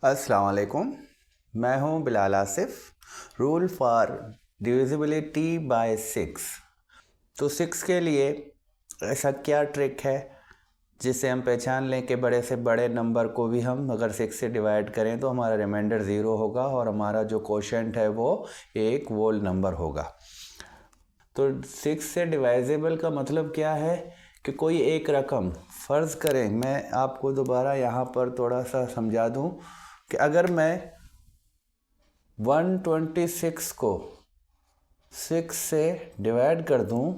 अस्सलाम वालेकुम। मैं हूं Bilal Asif. Rule for divisibility bye 6। तो 6 के लिए ऐसा क्या ट्रिक है जिससे हम पहचान लें कि बड़े से बड़े नंबर को भी हम अगर 6 से डिवाइड करें तो हमारा रिमाइंडर 0 होगा और हमारा जो कोशेंट है वो एक वोल नंबर होगा। तो 6 से डिवाइजेबल का मतलब क्या है कि कोई एक रकम, फ़र्ज़ करें, मैं आपको दोबारा यहाँ पर थोड़ा सा समझा दूँ कि अगर मैं 126 को 6 से डिवाइड कर दूं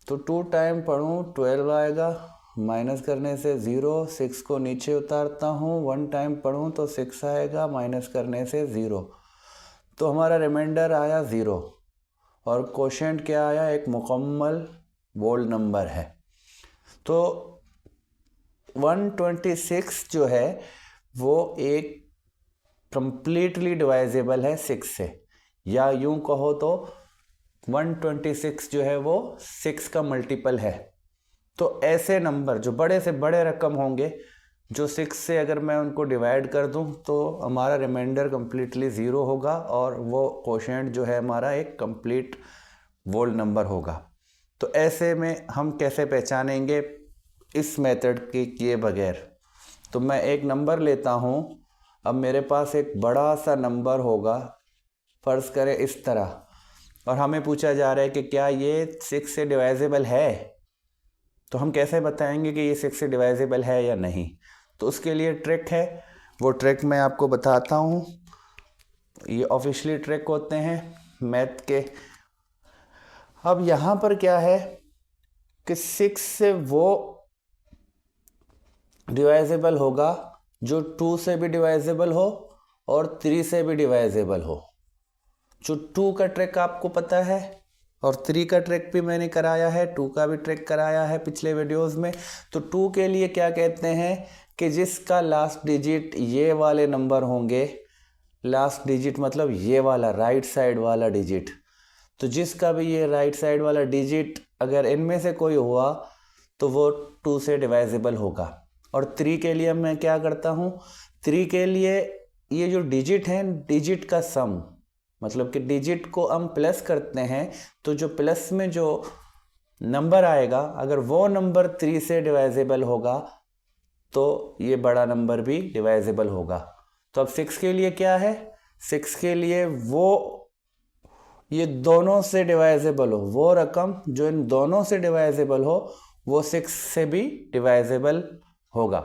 तो 2 टाइम पढ़ूं 12 आएगा, माइनस करने से 0, 6 को नीचे उतारता हूं, 1 टाइम पढ़ूं तो 6 आएगा, माइनस करने से 0, तो हमारा रिमाइंडर आया 0 और कोशेंट क्या आया, एक मुकम्मल वोल नंबर है। तो 126 जो है वो एक कंप्लीटली डिवाइजेबल है 6 से, या यूं कहो तो 126 जो है वो 6 का मल्टीपल है। तो ऐसे नंबर जो बड़े से बड़े रकम होंगे जो 6 से अगर मैं उनको डिवाइड कर दूं तो हमारा रिमाइंडर कंप्लीटली 0 होगा और वो कोशेंट जो है हमारा एक कंप्लीट वोल नंबर होगा। तो ऐसे में हम कैसे पहचानेंगे इस मेथड के किए बगैर? तो मैं एक नंबर लेता हूं, अब मेरे पास एक बड़ा सा नंबर होगा, फ़र्ज़ करें इस तरह, और हमें पूछा जा रहा है कि क्या ये 6 से डिवाइजेबल है। तो हम कैसे बताएंगे कि ये 6 से डिवाइजेबल है या नहीं? तो उसके लिए ट्रिक है, वो ट्रिक मैं आपको बताता हूँ। ये ऑफिशियली ट्रिक होते हैं मैथ के। अब यहाँ पर क्या है कि 6 से वो डिवाइजेबल होगा जो 2 से भी डिवाइजेबल हो और 3 से भी डिवाइजेबल हो। जो 2 का ट्रिक आपको पता है और 3 का ट्रिक भी मैंने कराया है, 2 का भी ट्रिक कराया है पिछले वीडियोस में। तो 2 के लिए क्या कहते हैं कि जिसका लास्ट डिजिट ये वाले नंबर होंगे, लास्ट डिजिट मतलब ये वाला राइट साइड वाला डिजिट, तो जिसका भी ये राइट साइड वाला डिजिट अगर इनमें से कोई हुआ तो वो 2 से डिवाइजेबल होगा। और 3 के लिए मैं क्या करता हूँ, 3 के लिए ये जो डिजिट है, डिजिट का सम, मतलब कि डिजिट को हम प्लस करते हैं तो जो प्लस में जो नंबर आएगा अगर वो नंबर 3 से डिवाइजेबल होगा तो ये बड़ा नंबर भी डिवाइजेबल होगा। तो अब 6 के लिए क्या है, 6 के लिए वो ये दोनों से डिवाइजेबल हो, वो रकम जो इन दोनों से डिवाइजेबल हो वो 6 से भी डिवाइजेबल होगा।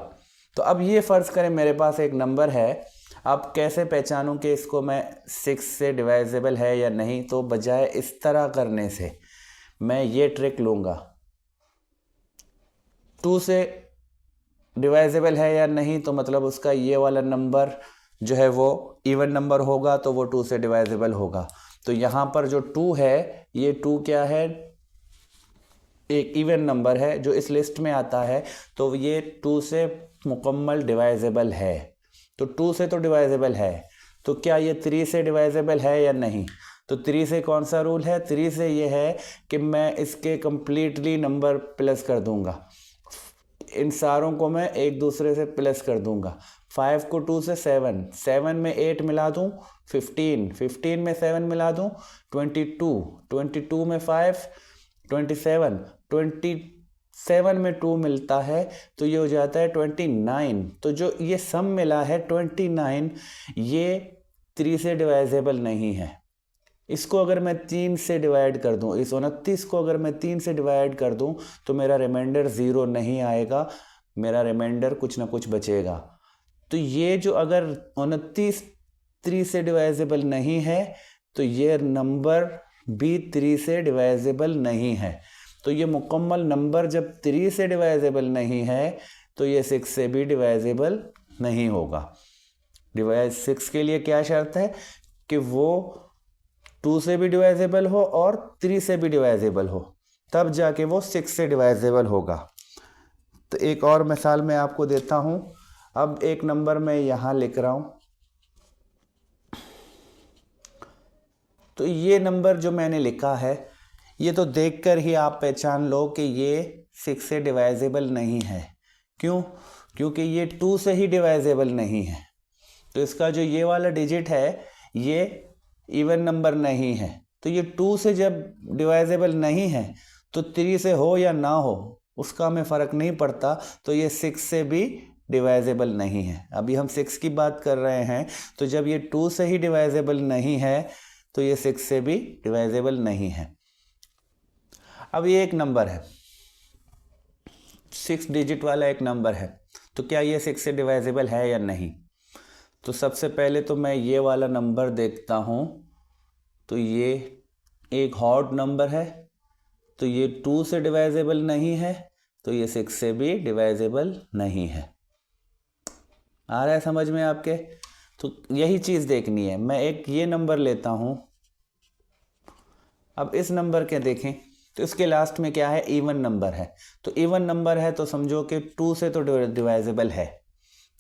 तो अब ये फ़र्ज़ करें मेरे पास एक नंबर है, अब कैसे पहचानूं कि इसको मैं 6 से डिवाइजेबल है या नहीं? तो बजाय इस तरह करने से मैं ये ट्रिक लूँगा, 2 से डिवाइजेबल है या नहीं, तो मतलब उसका ये वाला नंबर जो है वो इवन नंबर होगा तो वो 2 से डिवाइजेबल होगा। तो यहाँ पर जो 2 है, ये 2 क्या है, एक इवन नंबर है जो इस लिस्ट में आता है, तो ये 2 से मुकम्मल डिवाइजेबल है। तो 2 से तो डिवाइजेबल है, तो क्या ये 3 से डिवाइजेबल है या नहीं? तो 3 से कौन सा रूल है? 3 से ये है कि मैं इसके कंप्लीटली नंबर प्लस कर दूंगा, इन सारों को मैं एक दूसरे से प्लस कर दूंगा। 5 को 2 से 7, 7 में 8 मिला दूं 15, 15 में 7 मिला दूं 22, 22 में 5 27, 27 में 2 मिलता है तो ये हो जाता है 29। तो जो ये सम मिला है 29, ये 3 से डिवाइजेबल नहीं है। इसको अगर मैं 3 से डिवाइड कर दूं, इस 29 को अगर मैं 3 से डिवाइड कर दूं तो मेरा रिमाइंडर 0 नहीं आएगा, मेरा रिमाइंडर कुछ ना कुछ बचेगा। तो ये जो अगर 29 3 से डिवाइजेबल नहीं है तो ये नंबर भी 3 से डिवाइजेबल नहीं है। तो ये मुकम्मल नंबर जब 3 से डिवाइजेबल नहीं है तो ये 6 से भी डिवाइजेबल नहीं होगा। डिवाइज 6 के लिए क्या शर्त है कि वो 2 से भी डिवाइजेबल हो और 3 से भी डिवाइजेबल हो, तब जाके वो 6 से डिवाइजेबल होगा। तो एक और मिसाल मैं आपको देता हूं। अब एक नंबर मैं यहां लिख रहा हूं, तो ये नंबर जो मैंने लिखा है ये तो देखकर ही आप पहचान लो कि ये 6 से डिवाइजेबल नहीं है। क्यों? क्योंकि ये 2 से ही डिवाइजेबल नहीं है। तो इसका जो ये वाला डिजिट है ये इवन नंबर नहीं है, तो ये 2 से जब डिवाइजेबल नहीं है तो 3 से हो या ना हो उसका हमें फ़र्क नहीं पड़ता, तो ये 6 से भी डिवाइजेबल नहीं है। अभी हम 6 की बात कर रहे हैं, तो जब ये 2 से ही डिवाइजेबल नहीं है तो ये 6 से भी डिवाइजेबल नहीं है। अब ये एक नंबर है, 6 डिजिट वाला एक नंबर है, तो क्या ये 6 से डिवाइजेबल है या नहीं? तो सबसे पहले तो मैं ये वाला नंबर देखता हूँ, तो ये एक हॉट नंबर है, तो ये 2 से डिवाइजेबल नहीं है, तो ये 6 से भी डिवाइजेबल नहीं है। आ रहा है समझ में आपके? तो यही चीज़ देखनी है। मैं एक ये नंबर लेता हूँ, अब इस नंबर के देखें तो इसके लास्ट में क्या है, इवन नंबर है। तो इवन नंबर है तो समझो कि 2 से तो डिवाइजेबल है,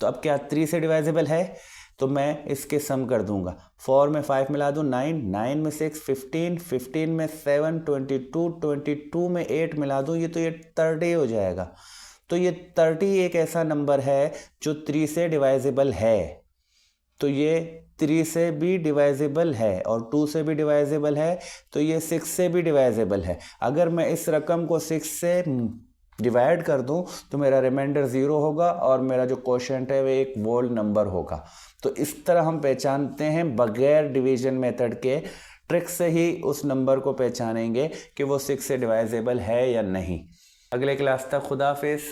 तो अब क्या 3 से डिवाइजेबल है? तो मैं इसके सम कर दूंगा, 4 में 5 मिला दूँ 9, 9 में 6 15, 15 में 7 22, 22 में 8 मिला दूँ, ये 30 हो जाएगा। तो ये 30 एक ऐसा नंबर है जो 3 से डिवाइजेबल है, तो ये 3 से भी डिवाइजेबल है और 2 से भी डिवाइजेबल है, तो ये 6 से भी डिवाइजेबल है। अगर मैं इस रकम को 6 से डिवाइड कर दूं तो मेरा रिमाइंडर 0 होगा और मेरा जो क्वोशिएंट है वो एक वोल नंबर होगा। तो इस तरह हम पहचानते हैं, बगैर डिवीजन मेथड के ट्रिक से ही उस नंबर को पहचानेंगे कि वो 6 से डिवाइजेबल है या नहीं। अगले क्लास तक खुदा हाफिज़।